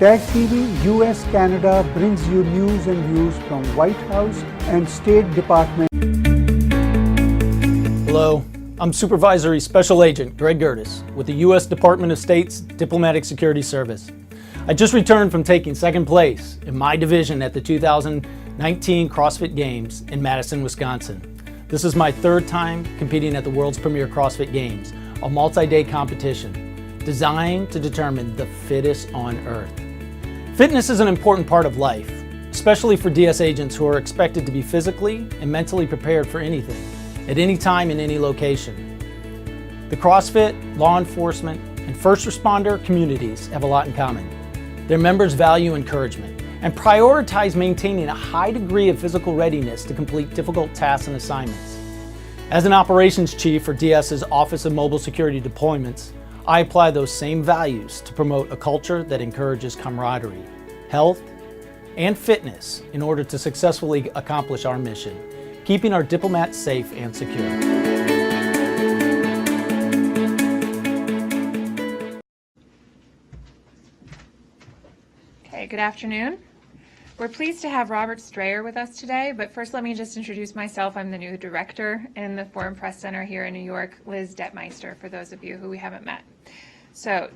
Tag TV US Canada brings you news and views from White House and State Department. Hello, I'm Supervisory Special Agent Greg Gertis with the U.S. Department of State's Diplomatic Security Service. I just returned from taking second place in my division at the 2019 CrossFit Games in Madison, Wisconsin. This is my third time competing at the world's premier CrossFit Games, a multi-day competition designed to determine the fittest on earth. Fitness is an important part of life, especially for DS agents who are expected to be physically and mentally prepared for anything, at any time in any location. The CrossFit, law enforcement, and first responder communities have a lot in common. Their members value encouragement and prioritize maintaining a high degree of physical readiness to complete difficult tasks and assignments. As an operations chief for DS's Office of Mobile Security Deployments, I apply those same values to promote a culture that encourages camaraderie, health, and fitness in order to successfully accomplish our mission, keeping our diplomats safe and secure. Okay, good afternoon. We're pleased to have Robert Strayer with us today, but first let me just introduce myself. I'm the new director in the Foreign Press Center here in New York, Liz Detmeister, for those of you who we haven't met. So,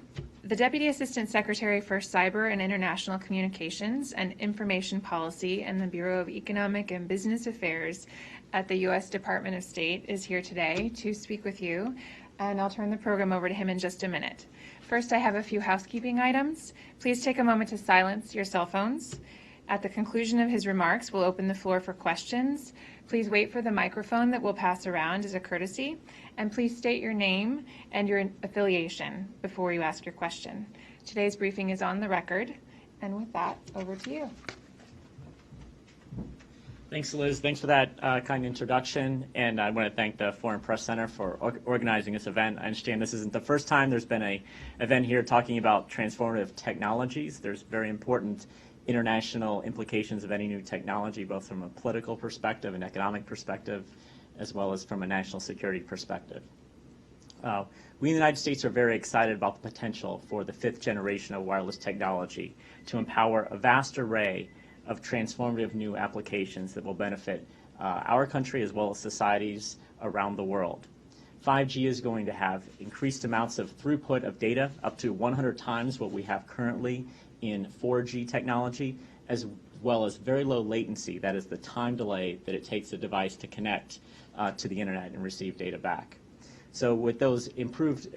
the Deputy Assistant Secretary for Cyber and International Communications and Information Policy in the Bureau of Economic and Business Affairs at the U.S. Department of State is here today to speak with you, and I'll turn the program over to him in just a minute. First, I have a few housekeeping items. Please take a moment to silence your cell phones. At the conclusion of his remarks, we'll open the floor for questions. Please wait for the microphone that we'll pass around as a courtesy, and please state your name and your affiliation before you ask your question. Today's briefing is on the record, and with that, over to you. Thanks, Liz. Thanks for that kind introduction, and I want to thank the Foreign Press Center for organizing this event. I understand this isn't the first time there's been an event here talking about transformative technologies. There's very important international implications of any new technology, both from a political perspective and economic perspective, as well as from a national security perspective. We in the United States are very excited about the potential for the fifth generation of wireless technology to empower a vast array of transformative new applications that will benefit our country as well as societies around the world. 5G is going to have increased amounts of throughput of data, up to 100 times what we have currently in 4G technology, as well as very low latency, that is the time delay that it takes a device to connect to the internet and receive data back. So with those improved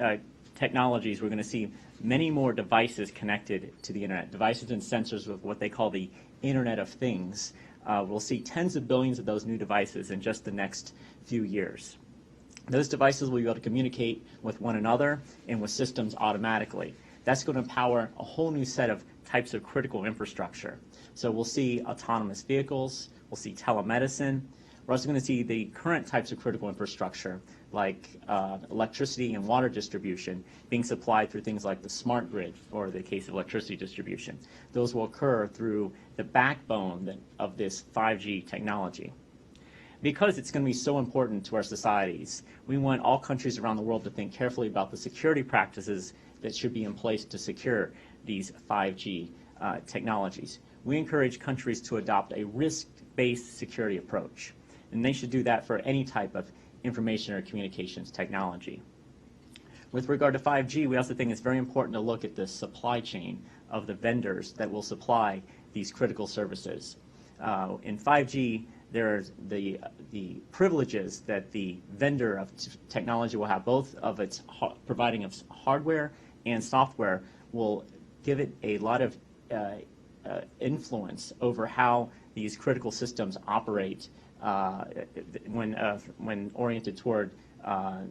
technologies, we're going to see many more devices connected to the internet, devices and sensors with what they call the Internet of Things. We'll see tens of billions of those new devices in just the next few years. Those devices will be able to communicate with one another and with systems automatically. That's going to empower a whole new set of types of critical infrastructure. So we'll see autonomous vehicles, we'll see telemedicine. We're also going to see the current types of critical infrastructure like electricity and water distribution being supplied through things like the smart grid, or the case of electricity distribution. Those will occur through the backbone of this 5G technology. Because it's going to be so important to our societies, we want all countries around the world to think carefully about the security practices that should be in place to secure these 5G technologies. We encourage countries to adopt a risk-based security approach, and they should do that for any type of information or communications technology. With regard to 5G, we also think it's very important to look at the supply chain of the vendors that will supply these critical services. In 5G, there's the privileges that the vendor of technology will have, both of its providing of hardware and software, will give it a lot of influence over how these critical systems operate when oriented toward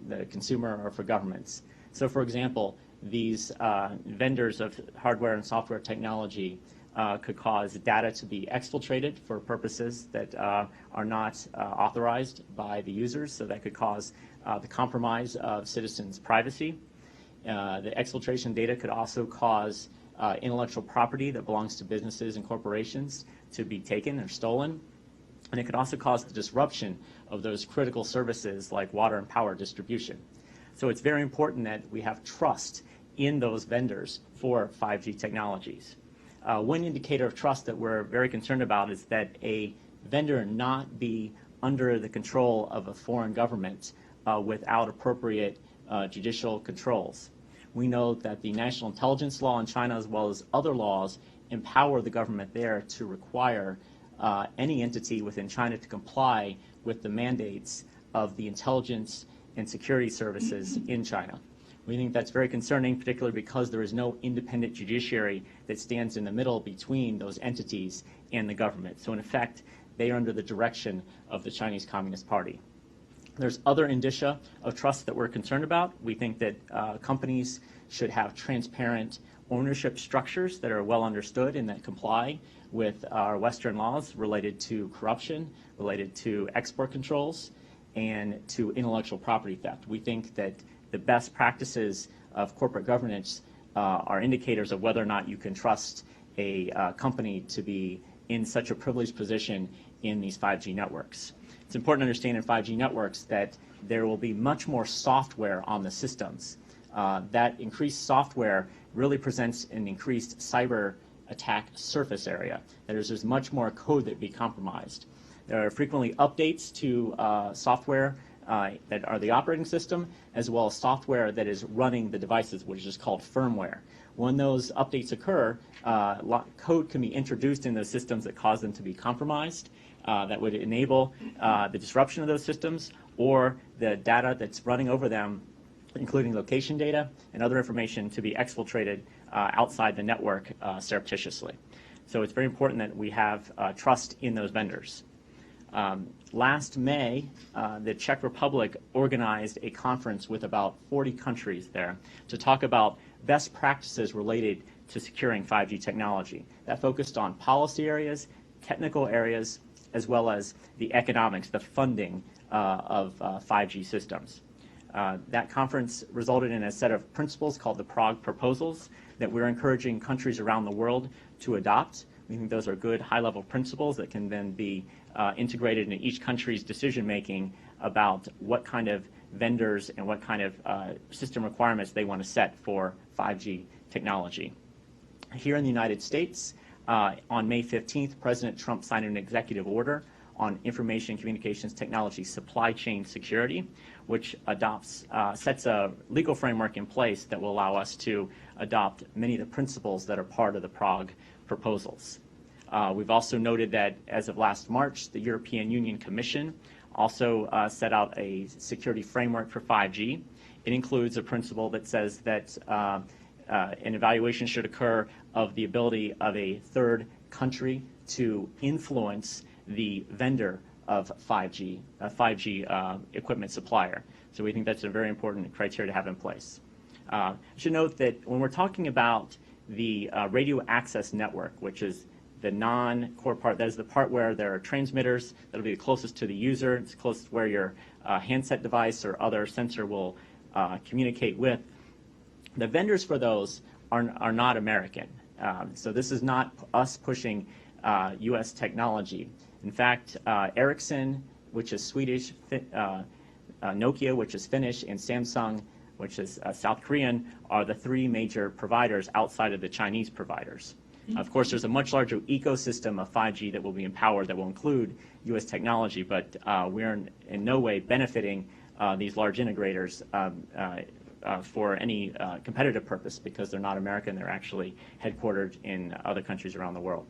the consumer or for governments. So, for example, these vendors of hardware and software technology could cause data to be exfiltrated for purposes that are not authorized by the users, so that could cause the compromise of citizens' privacy. The exfiltration data could also cause intellectual property that belongs to businesses and corporations to be taken or stolen. And it could also cause the disruption of those critical services like water and power distribution. So it's very important that we have trust in those vendors for 5G technologies. one indicator of trust that we're very concerned about is that a vendor not be under the control of a foreign government without appropriate judicial controls. We know that the national intelligence law in China, as well as other laws, empower the government there to require any entity within China to comply with the mandates of the intelligence and security services in China. We think that's very concerning, particularly because there is no independent judiciary that stands in the middle between those entities and the government. So in effect, they are under the direction of the Chinese Communist Party. There's other indicia of trust that we're concerned about. We think that companies should have transparent ownership structures that are well understood and that comply with our Western laws related to corruption, related to export controls, and to intellectual property theft. We think that the best practices of corporate governance are indicators of whether or not you can trust a company to be in such a privileged position in these 5G networks. It's important to understand in 5G networks that there will be much more software on the systems. That increased software really presents an increased cyber attack surface area. That is, there's much more code that be compromised. There are frequently updates to software that are the operating system, as well as software that is running the devices, which is called firmware. When those updates occur, code can be introduced in those systems that cause them to be compromised, that would enable the disruption of those systems, or the data that's running over them, including location data and other information, to be exfiltrated outside the network surreptitiously. So it's very important that we have trust in those vendors. Last May, the Czech Republic organized a conference with about 40 countries there to talk about best practices related to securing 5G technology. That focused on policy areas, technical areas, as well as the economics, the funding of 5G systems. That conference resulted in a set of principles called the Prague Proposals that we're encouraging countries around the world to adopt. We think those are good high-level principles that can then be integrated into each country's decision-making about what kind of vendors and what kind of system requirements they want to set for 5G technology. Here in the United States, on May 15th, President Trump signed an executive order on information and communications technology supply chain security, which sets a legal framework in place that will allow us to adopt many of the principles that are part of the Prague Proposals. We've also noted that as of last March, the European Union Commission also set out a security framework for 5G. It includes a principle that says that an evaluation should occur of the ability of a third country to influence the vendor of 5G, a 5G equipment supplier. So we think that's a very important criteria to have in place. I should note that when we're talking about the radio access network, which is the non-core part, that is the part where there are transmitters that will be the closest to the user, it's closest where your handset device or other sensor will communicate with. The vendors for those are not American. So this is not us pushing U.S. technology. In fact, Ericsson, which is Swedish, Nokia, which is Finnish, and Samsung, which is South Korean, are the three major providers outside of the Chinese providers. Of course, there's a much larger ecosystem of 5G that will be empowered that will include U.S. technology, but we're in no way benefiting these large integrators for any competitive purpose because they're not American. They're actually headquartered in other countries around the world.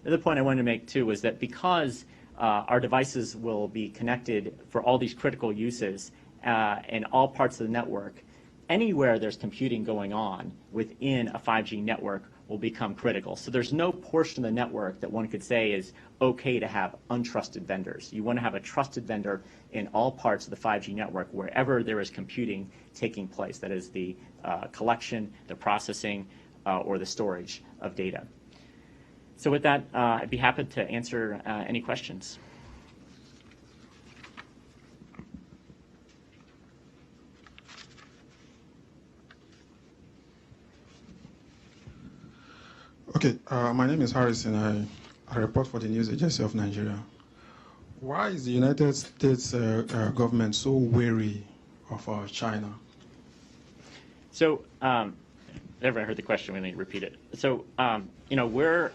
The other point I wanted to make, too, was that because our devices will be connected for all these critical uses in all parts of the network, anywhere there's computing going on within a 5G network will become critical. So there's no portion of the network that one could say is okay to have untrusted vendors. You want to have a trusted vendor in all parts of the 5G network wherever there is computing taking place. That is the collection, the processing, or the storage of data. So with that, I'd be happy to answer any questions. Okay, my name is Harrison. I report for the News Agency of Nigeria. Why is the United States government so wary of China? So Everyone heard the question. We need to repeat it. So, we're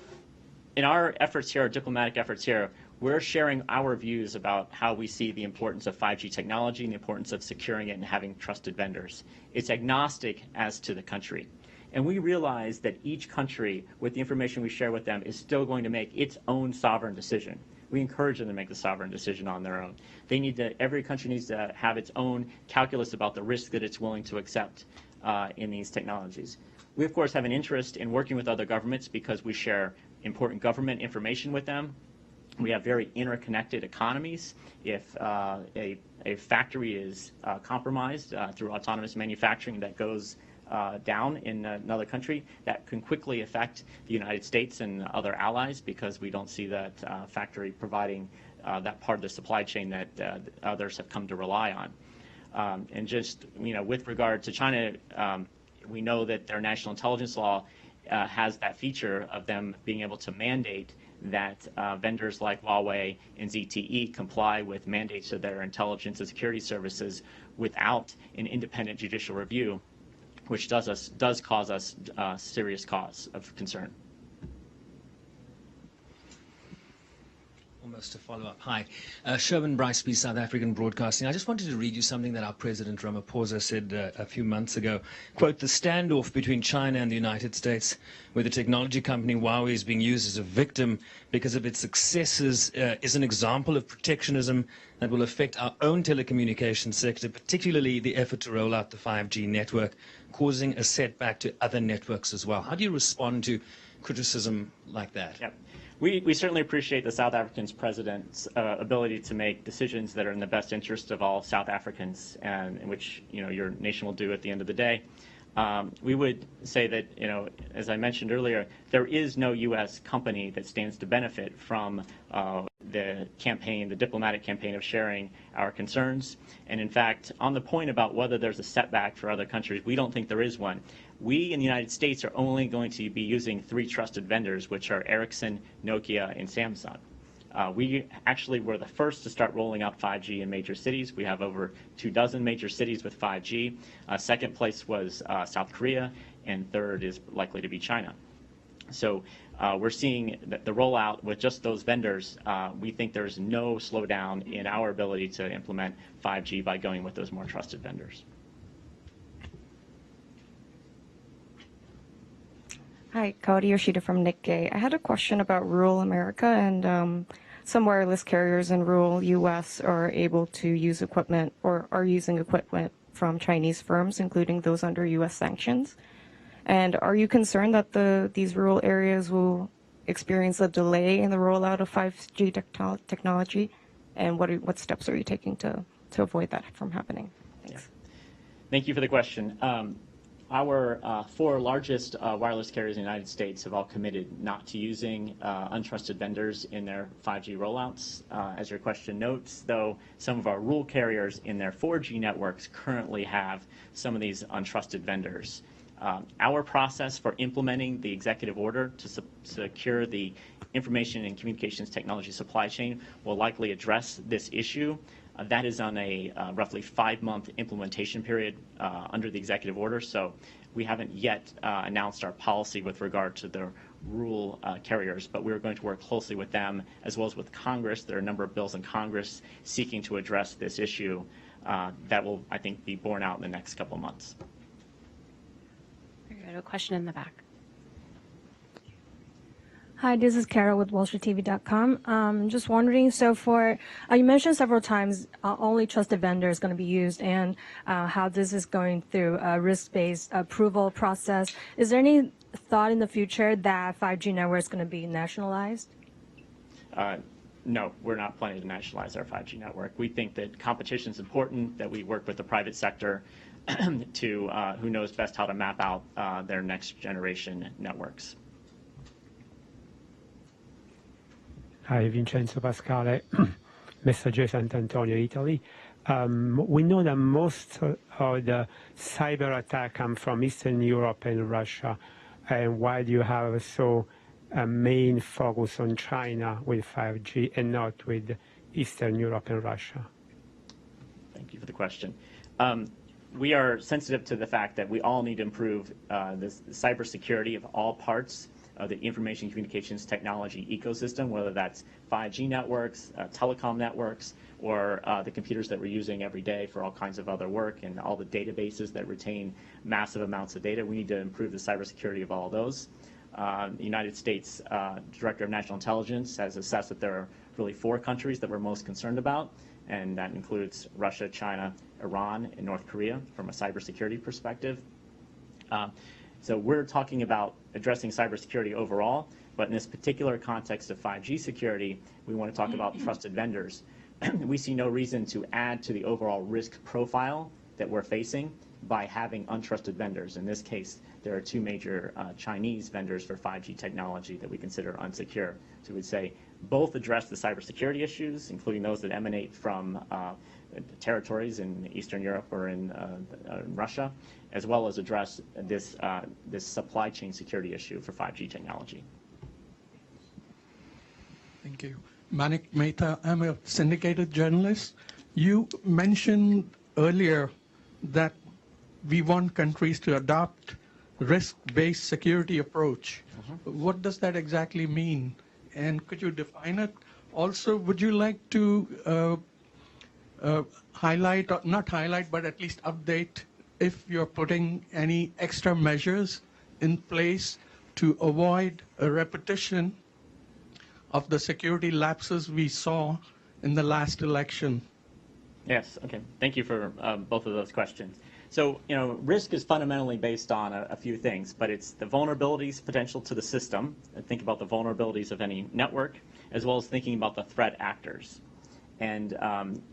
in our efforts here, our diplomatic efforts here, we're sharing our views about how we see the importance of 5G technology and the importance of securing it and having trusted vendors. It's agnostic as to the country. And we realize that each country, with the information we share with them, is still going to make its own sovereign decision. We encourage them to make the sovereign decision on their own. Every country needs to have its own calculus about the risk that it's willing to accept in these technologies. We, of course, have an interest in working with other governments because we share important government information with them. We have very interconnected economies. If a factory is compromised through autonomous manufacturing that goes down in another country, that can quickly affect the United States and other allies because we don't see that factory providing that part of the supply chain that others have come to rely on. And just, with regard to China, we know that their national intelligence law has that feature of them being able to mandate that vendors like Huawei and ZTE comply with mandates of their intelligence and security services without an independent judicial review, which does cause us serious cause of concern. Almost a follow-up. Hi. Sherman Briceby, South African Broadcasting. I just wanted to read you something that our President Ramaphosa said a few months ago. Quote, "The standoff between China and the United States, where the technology company Huawei is being used as a victim because of its successes, is an example of protectionism that will affect our own telecommunications sector, particularly the effort to roll out the 5G network, causing a setback to other networks as well." How do you respond to criticism like that? Yep. We certainly appreciate the South African president's ability to make decisions that are in the best interest of all South Africans, and in which your nation will do at the end of the day. We would say that, as I mentioned earlier, there is no U.S. company that stands to benefit from the diplomatic campaign of sharing our concerns. And in fact, on the point about whether there's a setback for other countries, we don't think there is one. We in the United States are only going to be using 3 trusted vendors, which are Ericsson, Nokia, and Samsung. We actually were the first to start rolling out 5G in major cities. We have over 24 major cities with 5G. Second place was South Korea, and third is likely to be China. So we're seeing the rollout with just those vendors. We think there's no slowdown in our ability to implement 5G by going with those more trusted vendors. Hi, Kaori Yoshida from Nikkei. I had a question about rural America, and some wireless carriers in rural U.S. are able to use equipment or are using equipment from Chinese firms, including those under U.S. sanctions. And are you concerned that these rural areas will experience a delay in the rollout of 5G technology? And what steps are you taking to avoid that from happening? Thanks. Yeah. Thank you for the question. Our 4 largest wireless carriers in the United States have all committed not to using untrusted vendors in their 5G rollouts. As your question notes, though, some of our rural carriers in their 4G networks currently have some of these untrusted vendors. Our process for implementing the executive order to secure the information and communications technology supply chain will likely address this issue. That is on a roughly 5-month implementation period under the executive order, so we haven't yet announced our policy with regard to the rural carriers, but we're going to work closely with them as well as with Congress. There are a number of bills in Congress seeking to address this issue that will, I think, be borne out in the next couple of months. Very good. A question in the back. Hi, this is Carol with WallStreetTV.com. Just wondering, so you mentioned several times only trusted vendor is going to be used, and how this is going through a risk-based approval process. Is there any thought in the future that 5G network is going to be nationalized? No, we're not planning to nationalize our 5G network. We think that competition is important, that we work with the private sector to who knows best how to map out their next generation networks. Hi, Vincenzo Pascale, Messaggero Sant'Antonio, Italy. We know that most of the cyber attack come from Eastern Europe and Russia, and why do you have a main focus on China with 5G and not with Eastern Europe and Russia? Thank you for the question. we are sensitive to the fact that we all need to improve the cybersecurity of all parts of the information communications technology ecosystem, whether that's 5G networks, telecom networks, or the computers that we're using every day for all kinds of other work and all the databases that retain massive amounts of data. We need to improve the cybersecurity of all those. The United States Director of National Intelligence has assessed that there are really 4 countries that we're most concerned about, and that includes Russia, China, Iran, and North Korea from a cybersecurity perspective. So we're talking about addressing cybersecurity overall, but in this particular context of 5G security, we want to talk about trusted vendors. We see no reason to add to the overall risk profile that we're facing by having untrusted vendors. In this case, there are 2 major Chinese vendors for 5G technology that we consider unsecure. So we'd say both address the cybersecurity issues, including those that emanate from territories in Eastern Europe or in Russia, as well as address this supply chain security issue for 5G technology. Thank you. Manik Mehta, I'm a syndicated journalist. You mentioned earlier that we want countries to adopt risk-based security approach. What does that exactly mean? And could you define it? Also, would you like to highlight, or not highlight, but at least update if you're putting any extra measures in place to avoid a repetition of the security lapses we saw in the last election? Yes, okay. Thank you for both of those questions. So, risk is fundamentally based on a few things, but it's the vulnerabilities potential to the system. Think about the vulnerabilities of any network, as well as thinking about the threat actors. And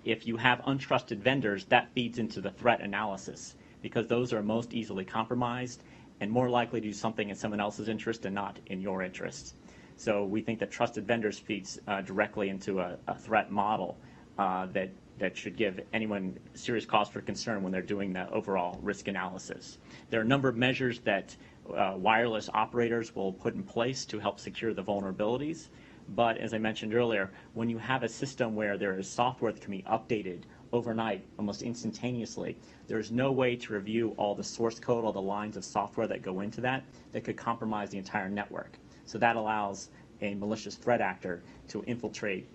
if you have untrusted vendors, that feeds into the threat analysis, because those are most easily compromised and more likely to do something in someone else's interest and not in your interest. So we think that trusted vendors feeds directly into a threat model that should give anyone serious cause for concern when they're doing the overall risk analysis. There are a number of measures that wireless operators will put in place to help secure the vulnerabilities. But as I mentioned earlier, when you have a system where there is software that can be updated overnight, almost instantaneously, there's no way to review all the source code, all the lines of software that go into that could compromise the entire network. So that allows a malicious threat actor to infiltrate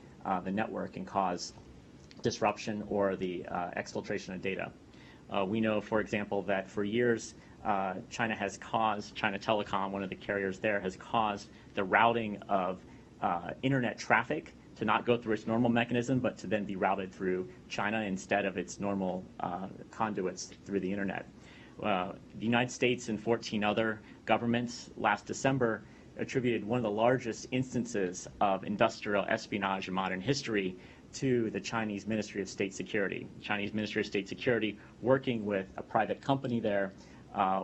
the network and cause disruption or the exfiltration of data. We know, for example, that for years, China Telecom, one of the carriers there, has caused the routing of internet traffic to not go through its normal mechanism, but to then be routed through China instead of its normal conduits through the internet. The United States and 14 other governments last December attributed one of the largest instances of industrial espionage in modern history to the Chinese Ministry of State Security. The Chinese Ministry of State Security, working with a private company there,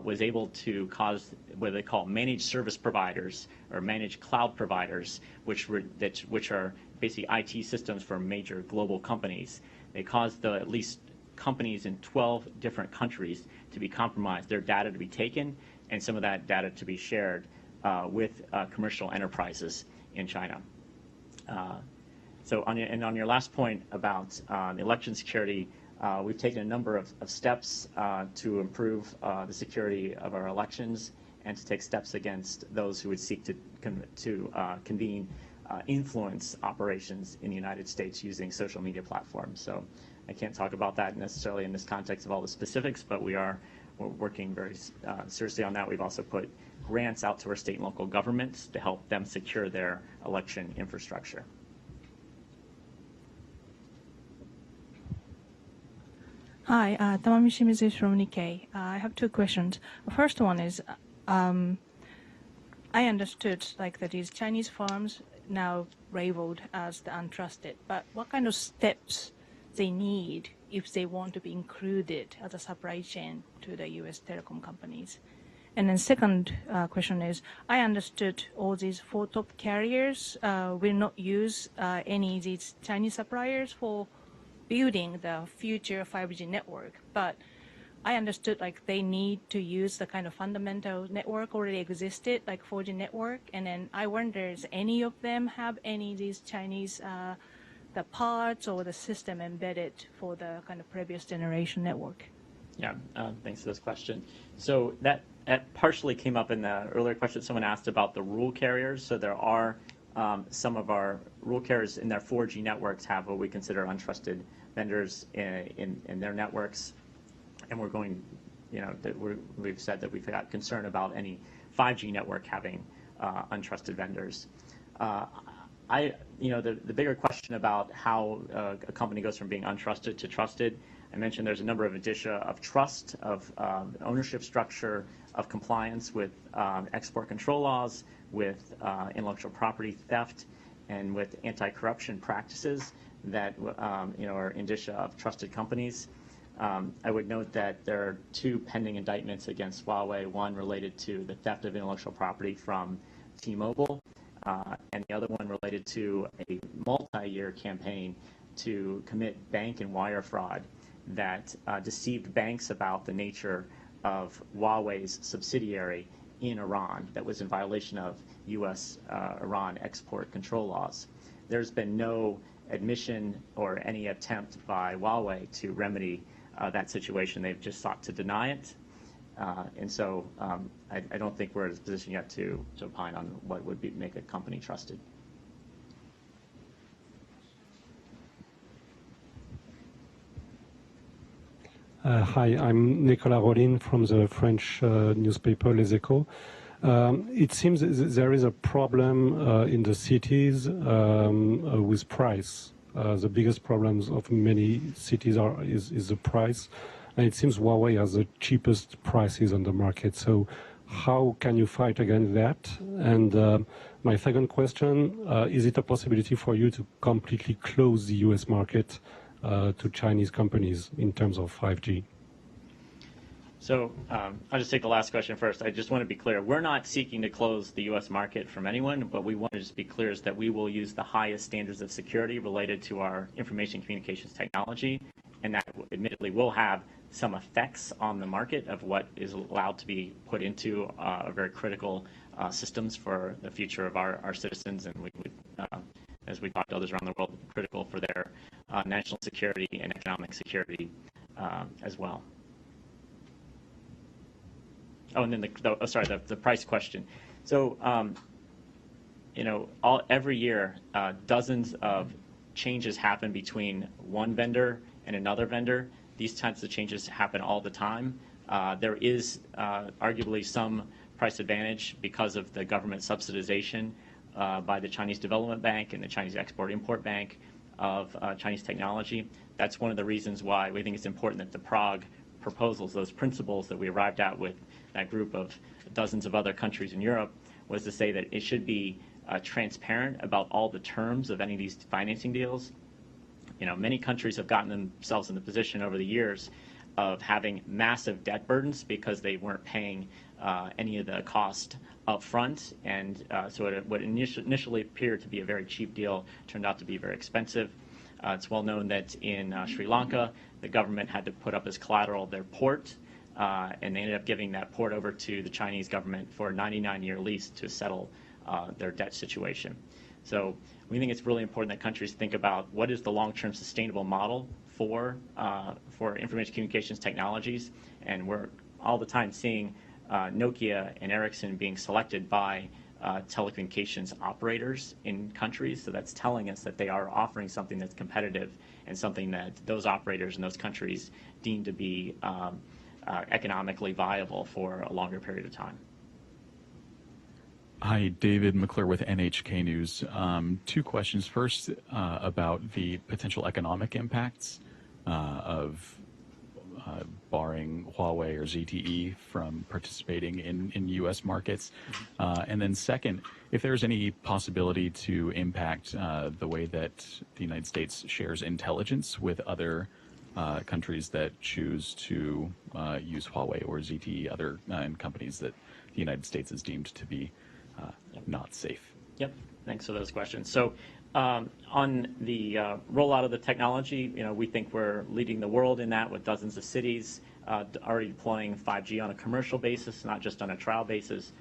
was able to cause what they call managed service providers or managed cloud providers, which are basically IT systems for major global companies. They caused at least companies in 12 different countries to be compromised, their data to be taken, and some of that data to be shared with commercial enterprises in China. So on your last point about election security, we've taken a number of steps to improve the security of our elections and to take steps against those who would seek to convene influence operations in the United States using social media platforms. So I can't talk about that necessarily in this context of all the specifics, but we're working very seriously on that. We've also put grants out to our state and local governments to help them secure their election infrastructure. Hi, Tamami Shimizu from Nikkei. I have 2 questions. The first one is, I understood that these Chinese firms now labeled as the untrusted, but what kind of steps they need if they want to be included as a supply chain to the U.S. telecom companies? And then second question is, I understood all these 4 top carriers will not use any of these Chinese suppliers for building the future 5G network, but I understood they need to use the kind of fundamental network already existed, like 4G network, and then I wonder, does any of them have any of these Chinese the parts or the system embedded for the kind of previous generation network? Yeah, thanks for this question. So that partially came up in the earlier question someone asked about the rural carriers. So there are some of our rural carriers in their 4G networks have what we consider untrusted vendors in their networks, and we're going, we've said that we've got concern about any 5G network having untrusted vendors. The bigger question about how a company goes from being untrusted to trusted, I mentioned there's a number of indicia of trust, of ownership structure, of compliance with export control laws, with intellectual property theft, and with anti-corruption practices that are indicia of trusted companies. I would note that there are 2 pending indictments against Huawei, one related to the theft of intellectual property from T-Mobile, and the other one related to a multi-year campaign to commit bank and wire fraud that deceived banks about the nature of Huawei's subsidiary in Iran that was in violation of U.S.-Iran export control laws. There's been no admission or any attempt by Huawei to remedy that situation. They've just sought to deny it. And so I don't think we're in a position yet to opine on what would make a company trusted. Hi, I'm Nicolas Rollin from the French newspaper Les Echos. It seems there is a problem in the cities with price. The biggest problems of many cities is the price, and it seems Huawei has the cheapest prices on the market. So how can you fight against that? And my second question, is it a possibility for you to completely close the US market to Chinese companies in terms of 5G? So I'll just take the last question first. I just want to be clear. We're not seeking to close the U.S. market from anyone, but we want to just be clear is that we will use the highest standards of security related to our information communications technology, and that admittedly will have some effects on the market of what is allowed to be put into very critical systems for the future of our citizens, and we would, as we talked to others around the world, critical for their national security and economic security as well. Oh, and then the price question. So, every year, dozens of changes happen between one vendor and another vendor. These types of changes happen all the time. There is arguably some price advantage because of the government subsidization by the Chinese Development Bank and the Chinese Export-Import Bank of Chinese technology. That's one of the reasons why we think it's important that the Prague proposals, those principles that we arrived at with that group of dozens of other countries in Europe, was to say that it should be transparent about all the terms of any of these financing deals. Many countries have gotten themselves in the position over the years of having massive debt burdens because they weren't paying any of the cost up front, and so what initially appeared to be a very cheap deal turned out to be very expensive. It's well known that in Sri Lanka, the government had to put up as collateral their port, and they ended up giving that port over to the Chinese government for a 99-year lease to settle their debt situation. So we think it's really important that countries think about what is the long-term sustainable model for information communications technologies, and we're all the time seeing Nokia and Ericsson being selected by telecommunications operators in countries. So that's telling us that they are offering something that's competitive and something that those operators in those countries deem to be economically viable for a longer period of time. Hi, David McClure with NHK News. 2 questions. First, about the potential economic impacts of barring Huawei or ZTE from participating in U.S. markets. And then second, if there's any possibility to impact the way that the United States shares intelligence with other countries that choose to use Huawei or ZTE, other companies that the United States is deemed to be not safe. Yep, thanks for those questions. So on the rollout of the technology, we think we're leading the world in that with dozens of cities already deploying 5G on a commercial basis, not just on a trial basis.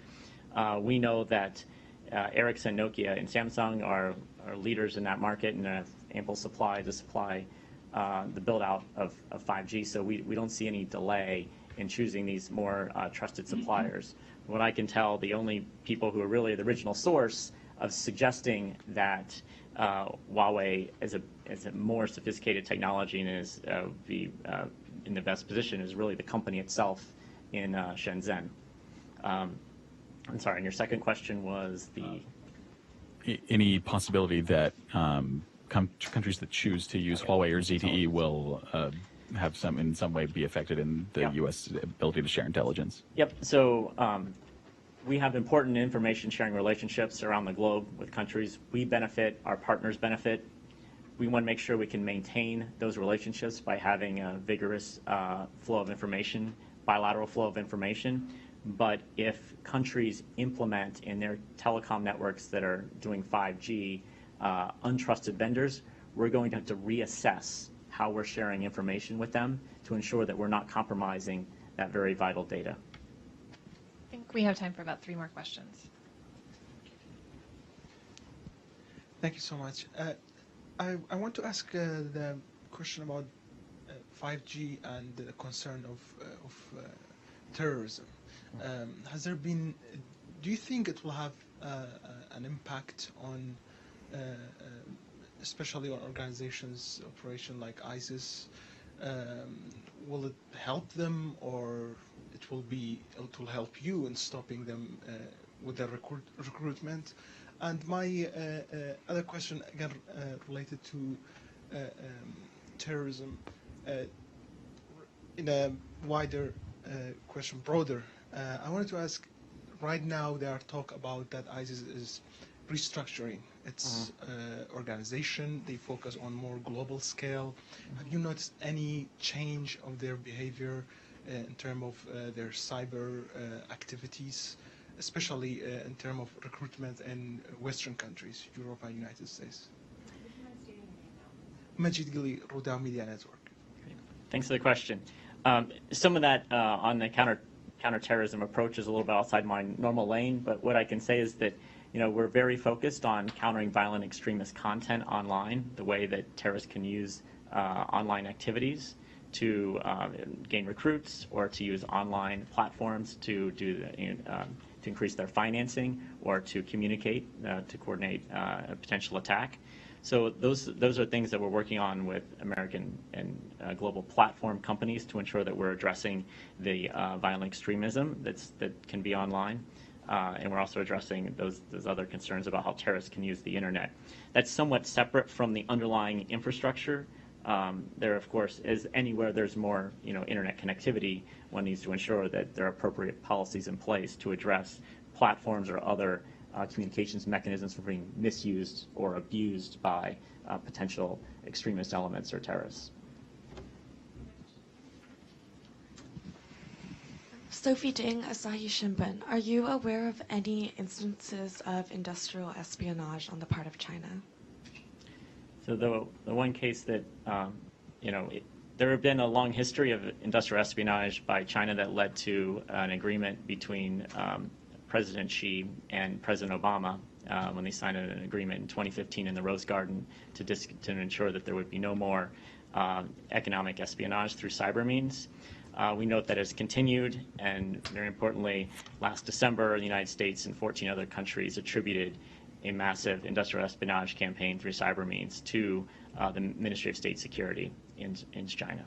We know that Ericsson, Nokia, and Samsung are leaders in that market and have ample supply to supply the build out of 5G. So we don't see any delay in choosing these more trusted suppliers. What I can tell, the only people who are really the original source of suggesting that Huawei is a more sophisticated technology and is in the best position is really the company itself in Shenzhen. I'm sorry, and your second question was any possibility that countries that choose to use Huawei or ZTE will have in some way be affected in the U.S. ability to share intelligence? Yep. So we have important information sharing relationships around the globe with countries. We benefit, our partners benefit. We want to make sure we can maintain those relationships by having a vigorous flow of information, bilateral flow of information. But if countries implement in their telecom networks that are doing 5G untrusted vendors, we're going to have to reassess how we're sharing information with them to ensure that we're not compromising that very vital data. I think we have time for about 3 more questions. Thank you so much. I want to ask the question about 5G and the concern of terrorism. Has there been? Do you think it will have an impact on, especially on organizations' operation like ISIS? Will it help them, or it will help you in stopping them with the recruitment? And my other question, again, related to terrorism, in a wider question, broader, I wanted to ask, right now there are talk about that ISIS is restructuring its organization. They focus on more global scale. Have you noticed any change of their behavior in terms of their cyber activities, especially in terms of recruitment in Western countries, Europe and United States? Majid Gili, Roda Media Network. Thanks for the question. Some of that on the counterterrorism approach is a little bit outside my normal lane, but what I can say is that we're very focused on countering violent extremist content online, the way that terrorists can use online activities to gain recruits or to use online platforms to increase their financing or to communicate, to coordinate a potential attack. So those are things that we're working on with American and global platform companies to ensure that we're addressing the violent extremism that can be online. And we're also addressing those other concerns about how terrorists can use the internet. That's somewhat separate from the underlying infrastructure. There, of course, is anywhere there's more internet connectivity, one needs to ensure that there are appropriate policies in place to address platforms or other communications mechanisms from being misused or abused by potential extremist elements or terrorists. Sophie Ding, Asahi Shimbun. Are you aware of any instances of industrial espionage on the part of China? So the one case that, there have been a long history of industrial espionage by China that led to an agreement between President Xi and President Obama when they signed an agreement in 2015 in the Rose Garden to ensure that there would be no more economic espionage through cyber means. We note that it's continued, and very importantly, last December, the United States and 14 other countries attributed a massive industrial espionage campaign through cyber means to the Ministry of State Security in China.